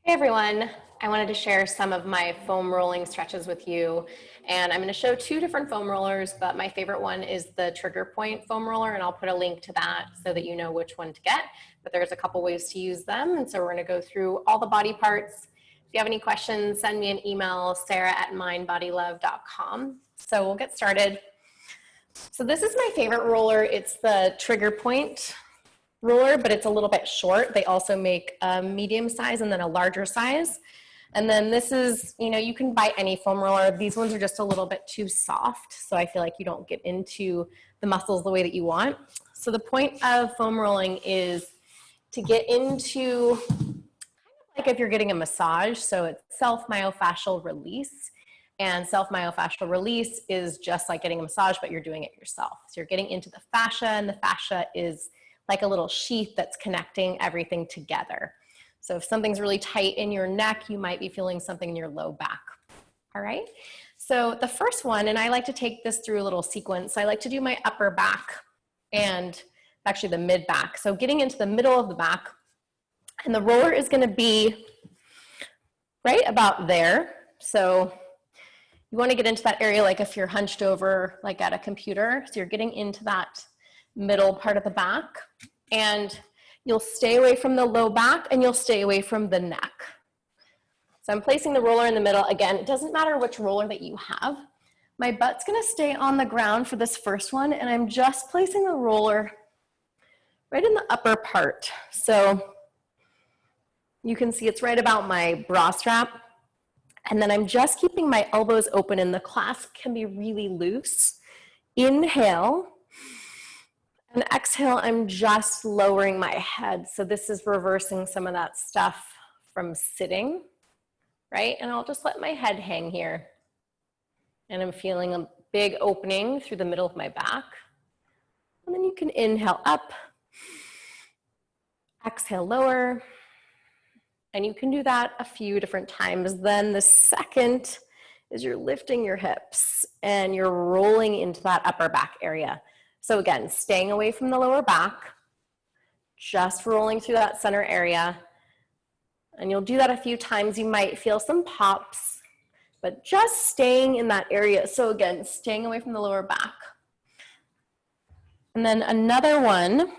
Hey everyone, I wanted to share some of my foam rolling stretches with you, and I'm going to show two different foam rollers, but my favorite one is the trigger point foam roller, and I'll put a link to that so that you know which one to get, but there's a couple ways to use them, and so we're going to go through all the body parts. If you have any questions, send me an email, sarah@mindbodylove.com. So we'll get started. So this is my favorite roller. It's the trigger point roller, but it's a little bit short. They also make a medium size and then a larger size. And then this is, you can buy any foam roller. These ones are just a little bit too soft, so I feel like you don't get into the muscles the way that you want. So the point of foam rolling is to get into, kind of like if you're getting a massage, so it's self-myofascial release. And self-myofascial release is just like getting a massage, but you're doing it yourself. So you're getting into the fascia, and the fascia is like a little sheath that's connecting everything together. So if something's really tight in your neck, you might be feeling something in your low back. All right, so the first one, and I like to take this through a little sequence. I like to do my upper back and actually the mid back. So getting into the middle of the back, and the roller is gonna be right about there. So you wanna get into that area like if you're hunched over like at a computer. So you're getting into that middle part of the back, and you'll stay away from the low back and you'll stay away from the neck. So I'm placing the roller in the middle. Again, it doesn't matter which roller that you have. My butt's gonna stay on the ground for this first one, and I'm just placing the roller right in the upper part. So you can see it's right about my bra strap. And then I'm just keeping my elbows open, and the clasp can be really loose. Inhale. And exhale, I'm just lowering my head. So this is reversing some of that stuff from sitting, right? And I'll just let my head hang here. And I'm feeling a big opening through the middle of my back. And then you can inhale up, exhale lower. And you can do that a few different times. Then the second is you're lifting your hips and you're rolling into that upper back area. So again, staying away from the lower back, just rolling through that center area. And you'll do that a few times. You might feel some pops, but just staying in that area. So again, staying away from the lower back. And then another one.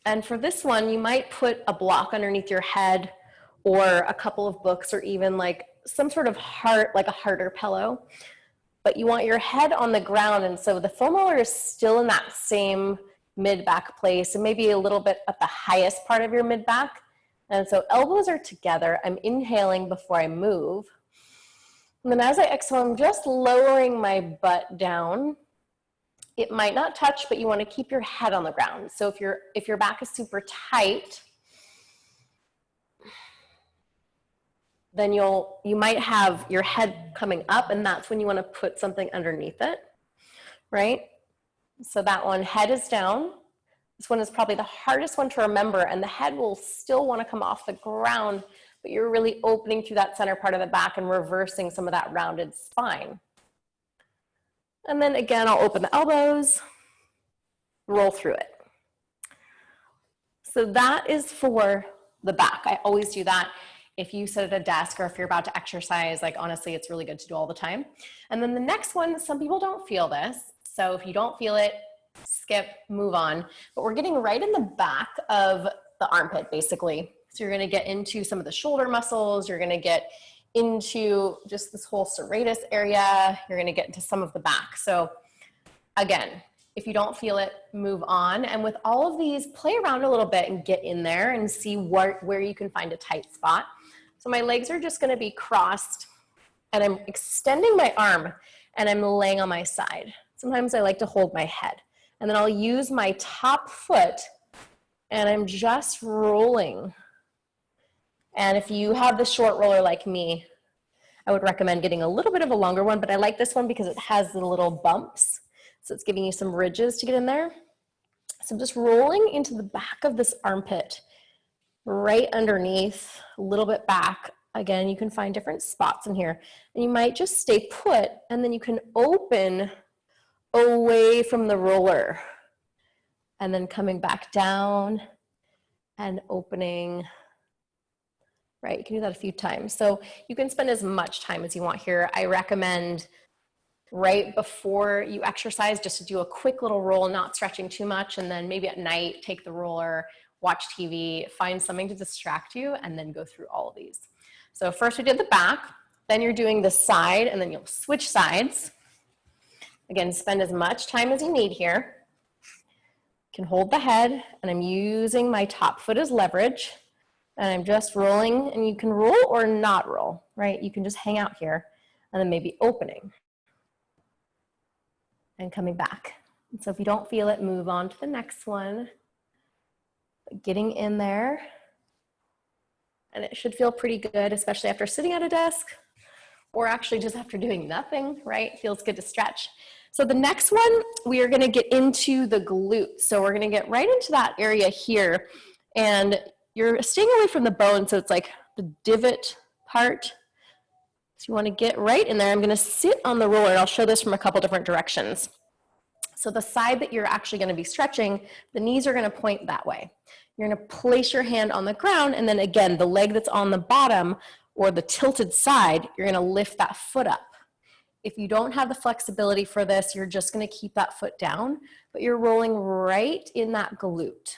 And for this one, you might put a block underneath your head or a couple of books or even like some sort of heart, like a harder pillow. But you want your head on the ground, and so the foam roller is still in that same mid-back place, and maybe a little bit at the highest part of your mid-back. And so elbows are together. I'm inhaling before I move. And then as I exhale, I'm just lowering my butt down. It might not touch, but you want to keep your head on the ground. So if your back is super tight, then you might have your head coming up, and that's when you want to put something underneath it, right? So that one, head is down. This one is probably the hardest one to remember, and the head will still want to come off the ground, but you're really opening through that center part of the back and reversing some of that rounded spine. And then again, I'll open the elbows, roll through it. So that is for the back. I always do that. If you sit at a desk or if you're about to exercise, like honestly, it's really good to do all the time. And then the next one, some people don't feel this. So if you don't feel it, skip, move on. But we're getting right in the back of the armpit, basically. So you're gonna get into some of the shoulder muscles. You're gonna get into just this whole serratus area. You're gonna get into some of the back. So again, if you don't feel it, move on. And with all of these, play around a little bit and get in there and see where you can find a tight spot. So my legs are just gonna be crossed, and I'm extending my arm, and I'm laying on my side. Sometimes I like to hold my head. And then I'll use my top foot, and I'm just rolling. And if you have the short roller like me, I would recommend getting a little bit of a longer one, but I like this one because it has the little bumps. So it's giving you some ridges to get in there. So I'm just rolling into the back of this armpit, right underneath, a little bit back. Again, you can find different spots in here. And you might just stay put, and then you can open away from the roller. And then coming back down and opening right? You can do that a few times. So you can spend as much time as you want here. I recommend right before you exercise just to do a quick little roll, not stretching too much, and then maybe at night take the roller, watch TV, find something to distract you, and then go through all of these. So first we did the back, then you're doing the side, and then you'll switch sides. Again, spend as much time as you need here. You can hold the head, and I'm using my top foot as leverage, and I'm just rolling, and you can roll or not roll, right? You can just hang out here, and then maybe opening and coming back. And so if you don't feel it, move on to the next one. Getting in there, and it should feel pretty good, especially after sitting at a desk or actually just after doing nothing, right? Feels good to stretch. So the next one, we are gonna get into the glute. So we're gonna get right into that area here, and you're staying away from the bone, so it's like the divot part. So you want to get right in there. I'm going to sit on the roller, and I'll show this from a couple different directions. So the side that you're actually going to be stretching, the knees are going to point that way. You're going to place your hand on the ground, and then again, the leg that's on the bottom or the tilted side, you're going to lift that foot up. If you don't have the flexibility for this, you're just going to keep that foot down, but you're rolling right in that glute.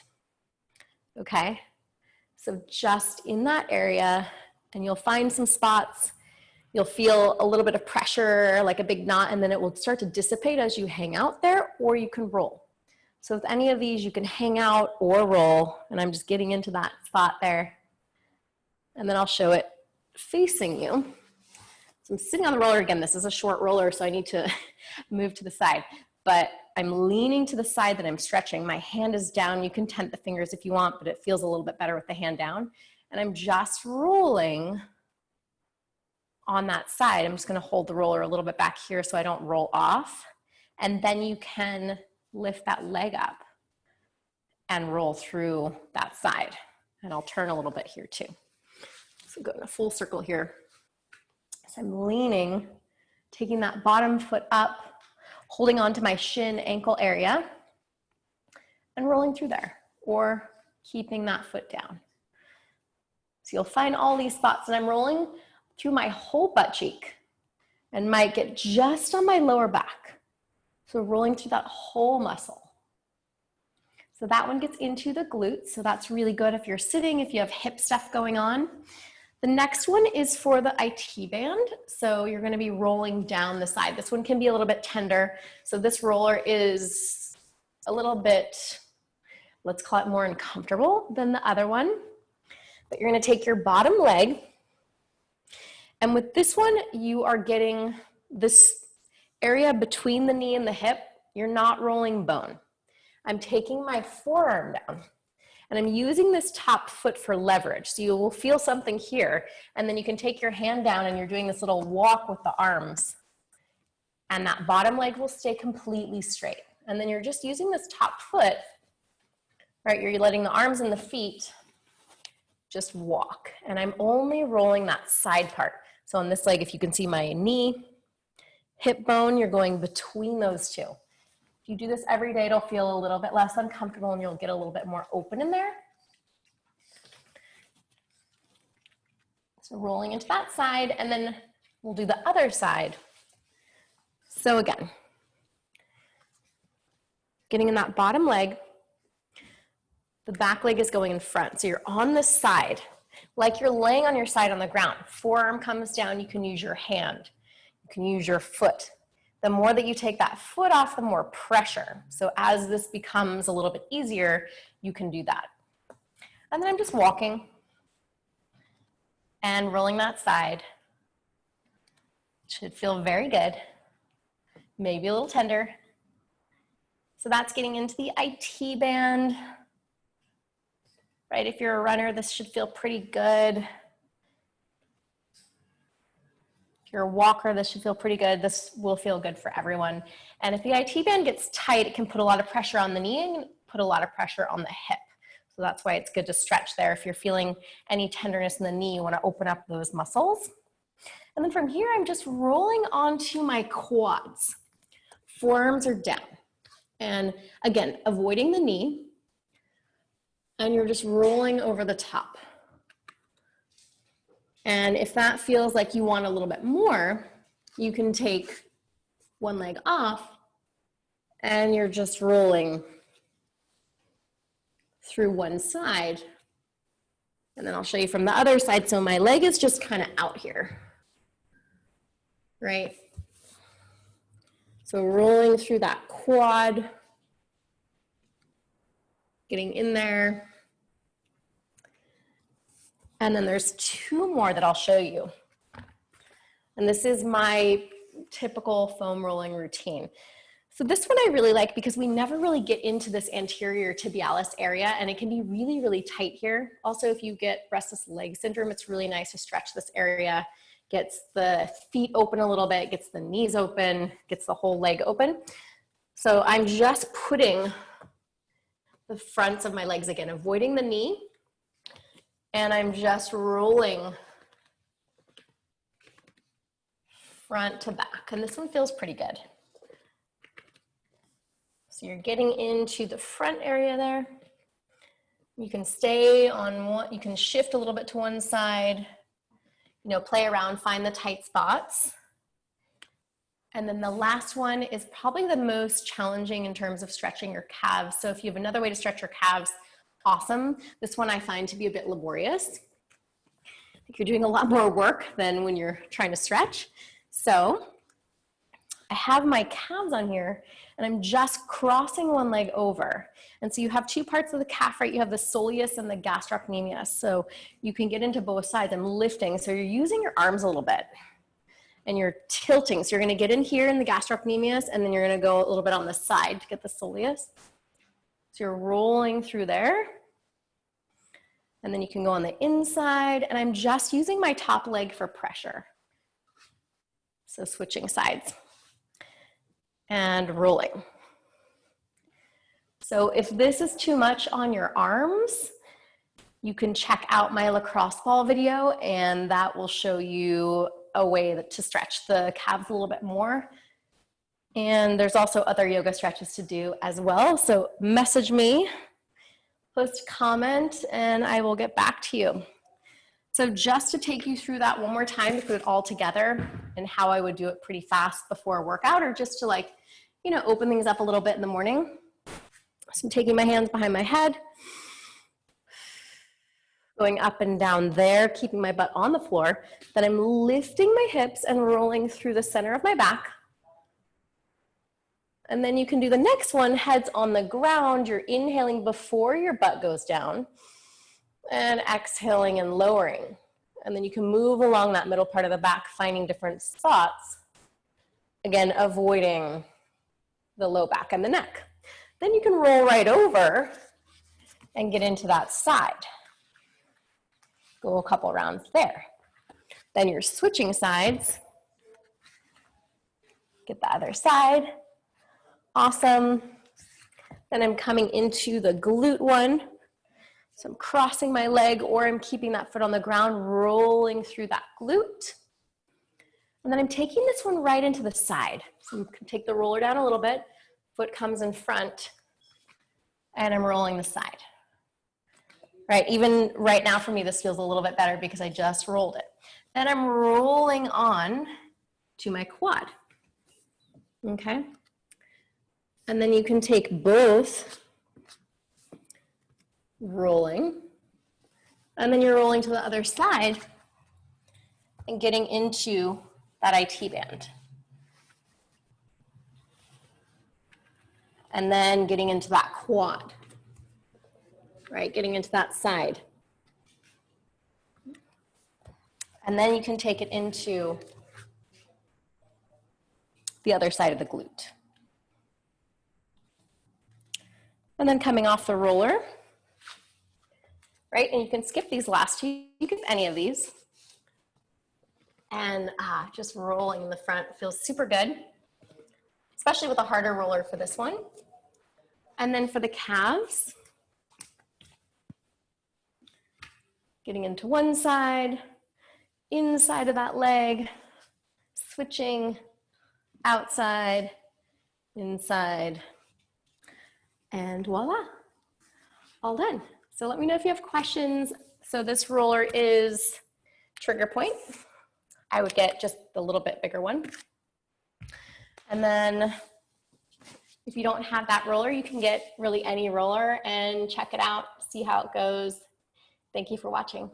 Okay? So just in that area, and you'll find some spots. You'll feel a little bit of pressure, like a big knot, and then it will start to dissipate as you hang out there, or you can roll. So with any of these, you can hang out or roll, and I'm just getting into that spot there. And then I'll show it facing you. So I'm sitting on the roller again. This is a short roller, so I need to move to the side. But I'm leaning to the side that I'm stretching. My hand is down. You can tent the fingers if you want, but it feels a little bit better with the hand down. And I'm just rolling on that side. I'm just going to hold the roller a little bit back here so I don't roll off. And then you can lift that leg up and roll through that side. And I'll turn a little bit here too. So go in a full circle here. So I'm leaning, taking that bottom foot up, holding on to my shin ankle area and rolling through there, or keeping that foot down. So you'll find all these spots, and I'm rolling through my whole butt cheek and might get just on my lower back. So rolling through that whole muscle. So that one gets into the glutes. So that's really good if you're sitting, if you have hip stuff going on. The next one is for the IT band. So you're going to be rolling down the side. This one can be a little bit tender. So this roller is a little bit, let's call it more uncomfortable than the other one. But you're going to take your bottom leg, and with this one, you are getting this area between the knee and the hip. You're not rolling bone. I'm taking my forearm down, and I'm using this top foot for leverage. So you will feel something here, and then you can take your hand down, and you're doing this little walk with the arms, and that bottom leg will stay completely straight. And then you're just using this top foot, right? You're letting the arms and the feet just walk, and I'm only rolling that side part. So on this leg, if you can see my knee, hip bone, you're going between those two. If you do this every day, it'll feel a little bit less uncomfortable, and you'll get a little bit more open in there. So rolling into that side, and then we'll do the other side. So again, getting in that bottom leg, the back leg is going in front. So you're on this side, like you're laying on your side on the ground. Forearm comes down, you can use your hand. You can use your foot. The more that you take that foot off, the more pressure. So as this becomes a little bit easier, you can do that. And then I'm just walking and rolling that side. Should feel very good. Maybe a little tender. So that's getting into the IT band. Right, if you're a runner, this should feel pretty good. If you're a walker, this should feel pretty good. This will feel good for everyone. And if the IT band gets tight, it can put a lot of pressure on the knee and put a lot of pressure on the hip. So that's why it's good to stretch there. If you're feeling any tenderness in the knee, you want to open up those muscles. And then from here, I'm just rolling onto my quads. Forearms are down. And again, avoiding the knee. And you're just rolling over the top. And if that feels like you want a little bit more, you can take one leg off and you're just rolling through one side. And then I'll show you from the other side. So my leg is just kind of out here, right? So rolling through that quad, getting in there. And then there's two more that I'll show you. And this is my typical foam rolling routine. So this one I really like because we never really get into this anterior tibialis area, and it can be really, really tight here. Also, if you get restless leg syndrome, it's really nice to stretch this area, gets the feet open a little bit, gets the knees open, gets the whole leg open. So I'm just putting the fronts of my legs again, avoiding the knee, and I'm just rolling front to back. And this one feels pretty good. So you're getting into the front area there. You can stay on one, you can shift a little bit to one side, you know, play around, find the tight spots. And then the last one is probably the most challenging in terms of stretching your calves. So if you have another way to stretch your calves, awesome. This one I find to be a bit laborious. I think you're doing a lot more work than when you're trying to stretch. So I have my calves on here and I'm just crossing one leg over. And so you have two parts of the calf, right? You have the soleus and the gastrocnemius. So you can get into both sides. I'm lifting. So you're using your arms a little bit and you're tilting. So you're gonna get in here in the gastrocnemius and then you're gonna go a little bit on the side to get the soleus. So you're rolling through there. And then you can go on the inside, and I'm just using my top leg for pressure. So switching sides and rolling. So if this is too much on your arms, you can check out my lacrosse ball video, and that will show you a way to stretch the calves a little bit more. And there's also other yoga stretches to do as well. So message me, post a comment, and I will get back to you. So just to take you through that one more time, to put it all together and how I would do it pretty fast before a workout, or just to, like, you know, open things up a little bit in the morning. So I'm taking my hands behind my head, going up and down there, keeping my butt on the floor. Then I'm lifting my hips and rolling through the center of my back. And then you can do the next one, heads on the ground. You're inhaling before your butt goes down and exhaling and lowering. And then you can move along that middle part of the back, finding different spots. Again, avoiding the low back and the neck. Then you can roll right over and get into that side. Go a couple rounds there. Then you're switching sides. Get the other side. Awesome. Then I'm coming into the glute one. So I'm crossing my leg, or I'm keeping that foot on the ground, rolling through that glute. And then I'm taking this one right into the side. So you can take the roller down a little bit, foot comes in front, and I'm rolling the side. Right, even right now for me, this feels a little bit better because I just rolled it. Then I'm rolling on to my quad, okay? And then you can take both, rolling, and then you're rolling to the other side and getting into that IT band. And then getting into that quad, right? Getting into that side. And then you can take it into the other side of the glute. And then coming off the roller, right? And you can skip these last two. You can skip any of these. And just rolling in the front feels super good, especially with a harder roller for this one. And then for the calves, getting into one side, inside of that leg, switching outside, inside, and voila, all done. So let me know if you have questions. So this roller is trigger point, I would get just a little bit bigger one. And then if you don't have that roller, you can get really any roller and check it out, see how it goes. Thank you for watching.